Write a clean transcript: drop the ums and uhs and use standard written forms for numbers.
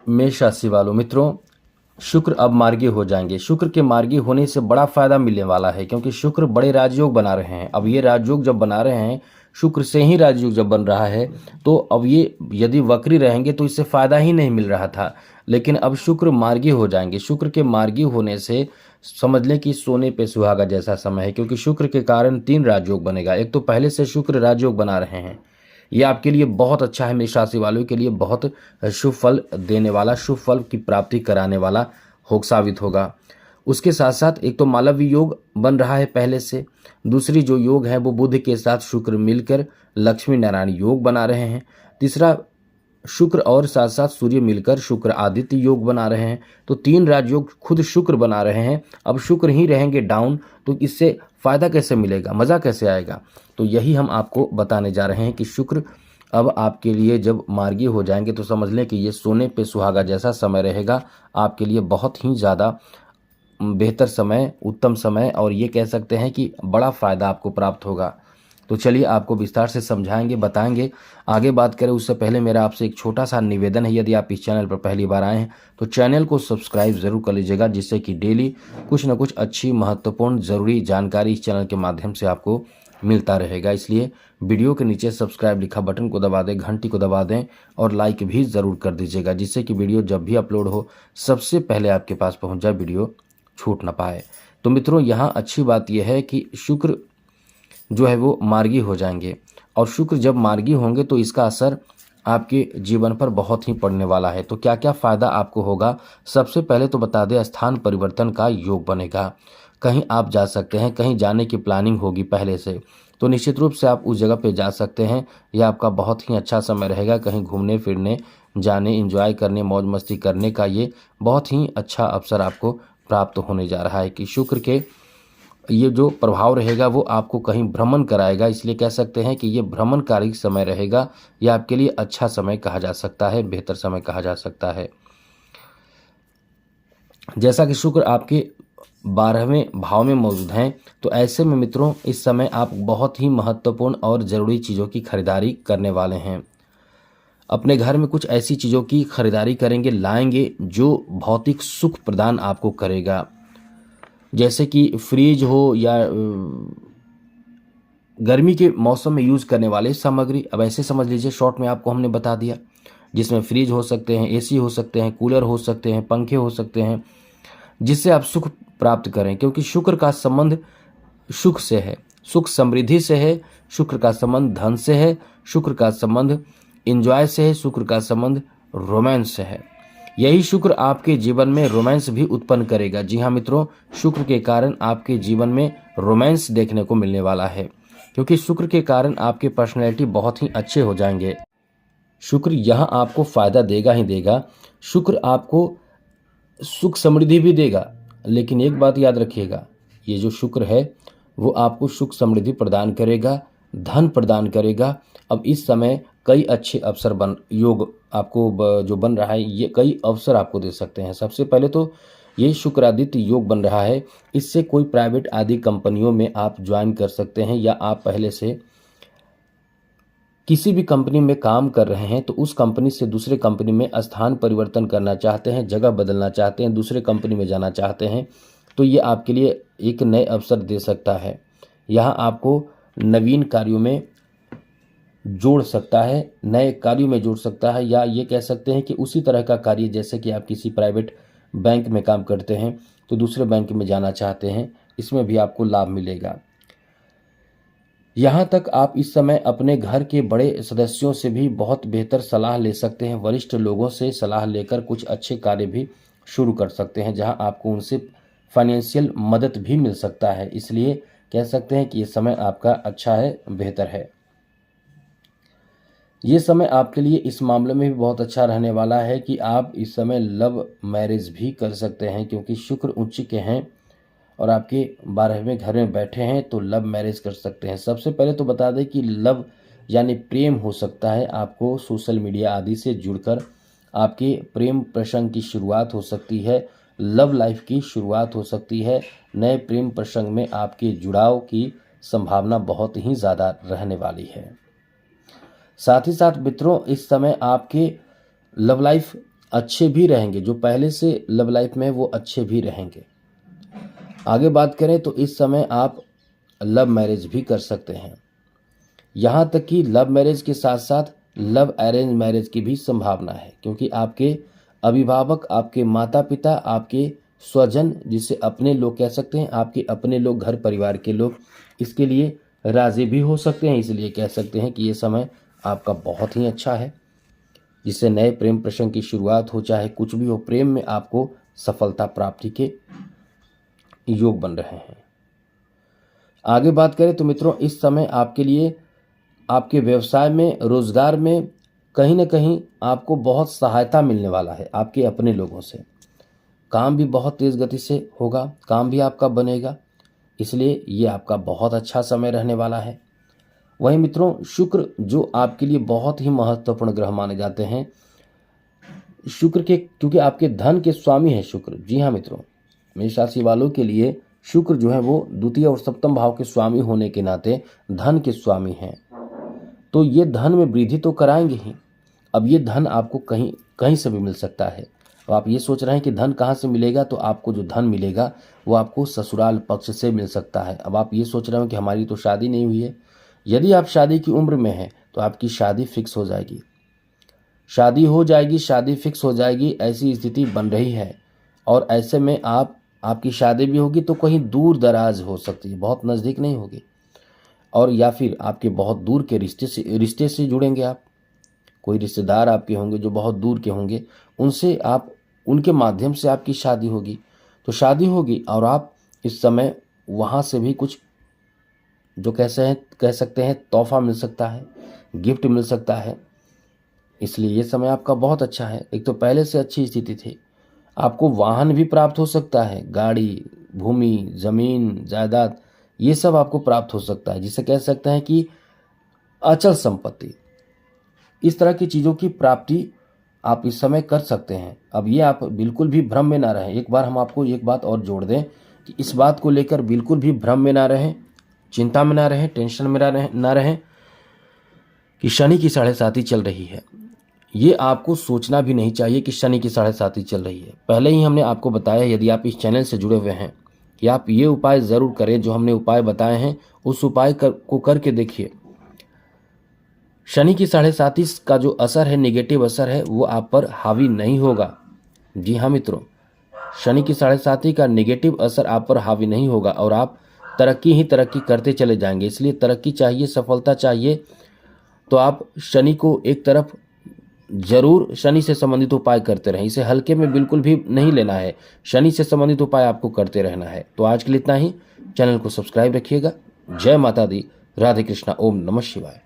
मेष राशि वालों मित्रों, शुक्र अब मार्गी हो जाएंगे। शुक्र के मार्गी होने से बड़ा फायदा मिलने वाला है, क्योंकि शुक्र बड़े राजयोग बना रहे हैं। अब ये राजयोग जब बना रहे हैं, शुक्र से ही राजयोग जब बन रहा है, तो अब ये यदि वक्री रहेंगे तो इससे फायदा ही नहीं मिल रहा था। लेकिन अब शुक्र मार्गी हो जाएंगे। शुक्र के मार्गी होने से समझ लें कि सोने पे सुहागा जैसा समय है, क्योंकि शुक्र के कारण 3 राजयोग बनेगा। एक तो पहले से शुक्र राजयोग बना रहे हैं, ये आपके लिए बहुत अच्छा है। मेष राशि वालों के लिए बहुत शुभ फल देने वाला, शुभ फल की प्राप्ति कराने वाला हो साबित होगा। उसके साथ साथ एक तो मालव्य योग बन रहा है पहले से, दूसरी जो योग है वो बुध के साथ शुक्र मिलकर लक्ष्मी नारायण योग बना रहे हैं, तीसरा शुक्र और साथ साथ सूर्य मिलकर शुक्र आदित्य योग बना रहे हैं। तो 3 राजयोग खुद शुक्र बना रहे हैं। अब शुक्र ही रहेंगे डाउन, तो इससे फायदा कैसे मिलेगा, मज़ा कैसे आएगा? तो यही हम आपको बताने जा रहे हैं कि शुक्र अब आपके लिए जब मार्गी हो जाएंगे तो समझ लें कि ये सोने पे सुहागा जैसा समय रहेगा। आपके लिए बहुत ही ज़्यादा बेहतर समय, उत्तम समय, और ये कह सकते हैं कि बड़ा फ़ायदा आपको प्राप्त होगा। तो चलिए आपको विस्तार से समझाएंगे, बताएंगे। आगे बात करें उससे पहले मेरा आपसे एक छोटा सा निवेदन है, यदि आप इस चैनल पर पहली बार आए हैं तो चैनल को सब्सक्राइब ज़रूर कर लीजिएगा, जिससे कि डेली कुछ न कुछ अच्छी, महत्वपूर्ण, ज़रूरी जानकारी इस चैनल के माध्यम से आपको मिलता रहेगा। इसलिए वीडियो के नीचे सब्सक्राइब लिखा बटन को दबा दें, घंटी को दबा दें और लाइक भी ज़रूर कर दीजिएगा, जिससे कि वीडियो जब भी अपलोड हो सबसे पहले आपके पास पहुँच जाए, वीडियो छूट ना पाए। तो मित्रों, यहाँ अच्छी बात यह है कि शुक्र जो है वो मार्गी हो जाएंगे, और शुक्र जब मार्गी होंगे तो इसका असर आपके जीवन पर बहुत ही पड़ने वाला है। तो क्या क्या फ़ायदा आपको होगा, सबसे पहले तो बता दें, स्थान परिवर्तन का योग बनेगा। कहीं आप जा सकते हैं, कहीं जाने की प्लानिंग होगी पहले से, तो निश्चित रूप से आप उस जगह पे जा सकते हैं। यह आपका बहुत ही अच्छा समय रहेगा। कहीं घूमने फिरने जाने, एंजॉय करने, मौज मस्ती करने का ये बहुत ही अच्छा अवसर आपको प्राप्त होने जा रहा है कि शुक्र के ये जो प्रभाव रहेगा वो आपको कहीं भ्रमण कराएगा। इसलिए कह सकते हैं कि ये भ्रमणकारी समय रहेगा। ये आपके लिए अच्छा समय कहा जा सकता है, बेहतर समय कहा जा सकता है। जैसा कि शुक्र आपके 12वें भाव में मौजूद हैं, तो ऐसे में मित्रों इस समय आप बहुत ही महत्वपूर्ण और ज़रूरी चीज़ों की खरीदारी करने वाले हैं। अपने घर में कुछ ऐसी चीज़ों की खरीदारी करेंगे, लाएंगे, जो भौतिक सुख प्रदान आपको करेगा। जैसे कि फ्रिज हो या गर्मी के मौसम में यूज़ करने वाले सामग्री। अब ऐसे समझ लीजिए, शॉर्ट में आपको हमने बता दिया, जिसमें फ्रिज हो सकते हैं, एसी हो सकते हैं, कूलर हो सकते हैं, पंखे हो सकते हैं, जिससे आप सुख प्राप्त करें। क्योंकि शुक्र का संबंध सुख से है, सुख समृद्धि से है, शुक्र का संबंध धन से है, शुक्र का संबंध एंजॉय से है, शुक्र का संबंध रोमांस से है। यही शुक्र आपके जीवन में रोमांस भी उत्पन्न करेगा। जी हाँ मित्रों, शुक्र के कारण आपके जीवन में रोमांस देखने को मिलने वाला है, क्योंकि शुक्र के कारण आपके पर्सनैलिटी बहुत ही अच्छे हो जाएंगे। शुक्र यहाँ आपको फायदा देगा ही देगा। शुक्र आपको सुख समृद्धि भी देगा, लेकिन एक बात याद रखिएगा, ये जो शुक्र है वो आपको सुख समृद्धि प्रदान करेगा, धन प्रदान करेगा। अब इस समय कई अच्छे अवसर योग आपको जो बन रहा है, ये कई अवसर आपको दे सकते हैं। सबसे पहले तो ये शुक्रादित्य योग बन रहा है, इससे कोई प्राइवेट आदि कंपनियों में आप ज्वाइन कर सकते हैं, या आप पहले से किसी भी कंपनी में काम कर रहे हैं तो उस कंपनी से दूसरे कंपनी में स्थान परिवर्तन करना चाहते हैं, जगह बदलना चाहते हैं, दूसरे कंपनी में जाना चाहते हैं, तो ये आपके लिए एक नए अवसर दे सकता है। यहाँ आपको नवीन कार्यों में जोड़ सकता है, नए कार्यों में जोड़ सकता है, या ये कह सकते हैं कि उसी तरह का कार्य, जैसे कि आप किसी प्राइवेट बैंक में काम करते हैं तो दूसरे बैंक में जाना चाहते हैं, इसमें भी आपको लाभ मिलेगा। यहाँ तक आप इस समय अपने घर के बड़े सदस्यों से भी बहुत बेहतर सलाह ले सकते हैं। वरिष्ठ लोगों से सलाह लेकर कुछ अच्छे कार्य भी शुरू कर सकते हैं, जहाँ आपको उनसे फाइनेंशियल मदद भी मिल सकता है। इसलिए कह सकते हैं कि ये समय आपका अच्छा है, बेहतर है। ये समय आपके लिए इस मामले में भी बहुत अच्छा रहने वाला है कि आप इस समय लव मैरिज भी कर सकते हैं, क्योंकि शुक्र उच्च के हैं और आपके 12वें घर में बैठे हैं, तो लव मैरिज कर सकते हैं। सबसे पहले तो बता दें कि लव यानी प्रेम हो सकता है। आपको सोशल मीडिया आदि से जुड़कर आपके प्रेम प्रसंग की शुरुआत हो सकती है, लव लाइफ की शुरुआत हो सकती है। नए प्रेम प्रसंग में आपके जुड़ाव की संभावना बहुत ही ज़्यादा रहने वाली है। साथ ही साथ मित्रों, इस समय आपके लव लाइफ अच्छे भी रहेंगे, जो पहले से लव लाइफ में है वो अच्छे भी रहेंगे। आगे बात करें तो इस समय आप लव मैरिज भी कर सकते हैं। यहाँ तक कि लव मैरिज के साथ साथ लव अरेंज मैरिज की भी संभावना है, क्योंकि आपके अभिभावक, आपके माता पिता, आपके स्वजन, जिसे अपने लोग कह सकते हैं, आपके अपने लोग, घर परिवार के लोग इसके लिए राजी भी हो सकते हैं। इसलिए कह सकते हैं कि ये समय आपका बहुत ही अच्छा है, जिससे नए प्रेम प्रसंग की शुरुआत हो, चाहे कुछ भी हो, प्रेम में आपको सफलता प्राप्ति के योग बन रहे हैं। आगे बात करें तो मित्रों, इस समय आपके लिए आपके व्यवसाय में, रोजगार में कहीं ना कहीं आपको बहुत सहायता मिलने वाला है आपके अपने लोगों से। काम भी बहुत तेज गति से होगा, काम भी आपका बनेगा, इसलिए ये आपका बहुत अच्छा समय रहने वाला है। वहीं मित्रों, शुक्र जो आपके लिए बहुत ही महत्वपूर्ण ग्रह माने जाते हैं, शुक्र के, क्योंकि आपके धन के स्वामी है शुक्र। जी हाँ मित्रों, मेष राशि वालों के लिए शुक्र जो है वो द्वितीय और सप्तम भाव के स्वामी होने के नाते धन के स्वामी हैं, तो ये धन में वृद्धि तो कराएंगे ही। अब ये धन आपको कहीं कहीं से भी मिल सकता है। अब आप ये सोच रहे हैं कि धन कहाँ से मिलेगा, तो आपको जो धन मिलेगा वो आपको ससुराल पक्ष से मिल सकता है। अब आप ये सोच रहे हो कि हमारी तो शादी नहीं हुई है, यदि आप शादी की उम्र में हैं तो आपकी शादी फिक्स हो जाएगी, शादी हो जाएगी, शादी फिक्स हो जाएगी, ऐसी स्थिति बन रही है। और ऐसे में आपकी शादी भी होगी तो कहीं दूर दराज हो सकती है, बहुत नज़दीक नहीं होगी, और या फिर आपके बहुत दूर के रिश्ते से जुड़ेंगे आप। कोई रिश्तेदार आपके होंगे जो बहुत दूर के होंगे, उनसे आप, उनके माध्यम से आपकी शादी होगी। तो शादी होगी और आप इस समय वहाँ से भी कुछ जो कह सकते हैं तोहफा मिल सकता है, गिफ्ट मिल सकता है। इसलिए ये समय आपका बहुत अच्छा है। एक तो पहले से अच्छी स्थिति थी, आपको वाहन भी प्राप्त हो सकता है, गाड़ी, भूमि, ज़मीन, जायदाद, ये सब आपको प्राप्त हो सकता है, जिसे कह सकते हैं कि अचल संपत्ति। इस तरह की चीज़ों की प्राप्ति आप इस समय कर सकते हैं। अब ये आप बिल्कुल भी भ्रम में ना रहें। एक बार हम आपको एक बात और जोड़ दें कि इस बात को लेकर बिल्कुल भी भ्रम में ना रहें, चिंता में ना रहें, टेंशन में ना रहें कि शनि की 7.5 चल रही है। ये आपको सोचना भी नहीं चाहिए कि शनि की 7.5 चल रही है। पहले ही हमने आपको बताया, यदि आप इस चैनल से जुड़े हुए हैं, कि आप ये उपाय ज़रूर करें जो हमने उपाय बताए हैं, उस उपाय को करके देखिए। शनि की 7.5 का जो असर है, नेगेटिव असर है, वो आप पर हावी नहीं होगा। जी हाँ मित्रों, शनि की 7.5 का नेगेटिव असर आप पर हावी नहीं होगा और आप तरक्की ही तरक्की करते चले जाएंगे। इसलिए तरक्की चाहिए, सफलता चाहिए, तो आप शनि को एक तरफ जरूर, शनि से संबंधित उपाय करते रहें। इसे हल्के में बिल्कुल भी नहीं लेना है, शनि से संबंधित उपाय आपको करते रहना है। तो आज के लिए इतना ही। चैनल को सब्सक्राइब रखिएगा। जय माता दी, राधे कृष्णा, ओम नमः शिवाय।